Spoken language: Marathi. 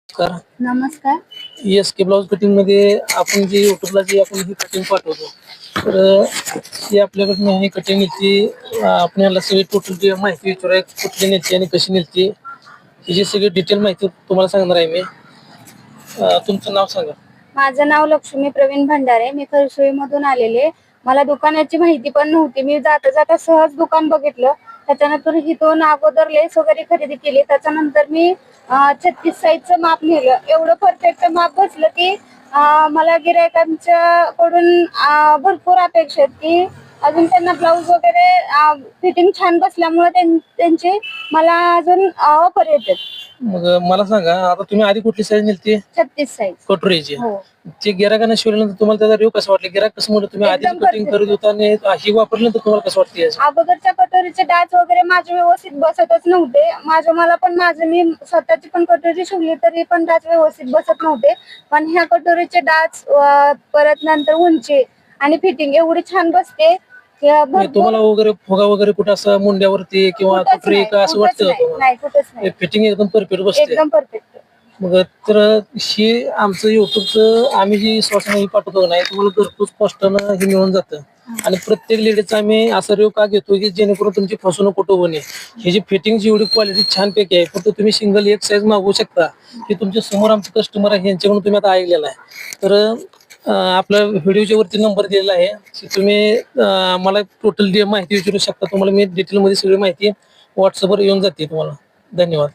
तर नमस्कार. एस के ब्लाउज कटिंग मध्ये आपण जे युट्यूबला जे आपण ही कटिंग पाठवतो, तर ही आपल्याकडून ही कटिंग नीती आपल्याला सगळी टोटल जी माहिती विचारूया, कुठली नेते आणि कशी नेते ही जी सगळी डिटेल माहिती तुम्हाला सांगणार आहे मी. तुमचं नाव सांगा. माझं नाव लक्ष्मी प्रवीण भंडारे. मी खरसुळी मधून आलेले. मला दुकानाची माहिती पण नव्हती. मी जाता जाता सहज दुकान बघितलं. त्याच्यानंतर इथून अगोदर लेस वगैरे खरेदी केली. त्याच्यानंतर मी 36 साईजचं माप लिहिलं. एवढं परफेक्ट माप बसलं की मला गिरायकांच्या कडून भरपूर अपेक्षा आहेत की अजून त्यांना ब्लाऊज वगैरे फिटिंग छान बसल्यामुळे त्यांची मला अजून ऑफर येतात. मग मला सांगा, आता तुम्ही आधी कुठली साईज नेलती? 36 साईज. कटोरीची. हो. ते गिराकांना शिवल्यानंतर तुम्हाला त्याचा रिव्ह्यू कसं वाटलं? गिराक कसं म्हणलं तुम्ही आधी एकदम कटिंग perfect. करत होता आणि ही वापरल्यानंतर तुम्हाला कसं वाटतं? अगोदरच्या कटोरीचे डाच वगैरे माझे व्यवस्थित बसतच नव्हते. माझं मी स्वतःची पण कटोरी शिवली तरी पण डाच व्यवस्थित बसत नव्हते. पण ह्या कटोरीचे डाच परत नंतर उंची आणि फिटिंग एवढी छान बसते की म्हणजे तुम्हाला वगैरे फुगा वगैरे कुठं असं मुंड्यावरती किंवा कुठंच कटोरी का असं वाटतं का तुम्हाला? नाही, कुठंच नाही. फिटिंग एकदम परफेक्ट बसते. एकदम परफेक्ट. मग तर ही आमचं युट्यूबचं आम्ही जी सूचना पाठवतो नाही, तुम्हाला घरपोच पोस्टानं हे मिळून जातं. आणि प्रत्येक लेडीचा आम्ही असा रिव्ह्यू का घेतो की जेणेकरून तुमची फसवणूक कुठं होणे. ही जी फिटिंग जेवढी क्वालिटी छान पैकी आहे, फक्त तुम्ही सिंगल एक साईज मागवू शकता. की तुमच्या समोर आमचे कस्टमर आहे, यांच्याकडून तुम्ही आता ऐकलेला आहे. तर आपल्या व्हिडिओच्या वरती नंबर दिलेला आहे. तुम्ही मला टोटल माहिती विचारू शकता. तुम्हाला मी डिटेलमध्ये सगळी माहिती व्हॉट्सअपवर येऊन जाते तुम्हाला. धन्यवाद.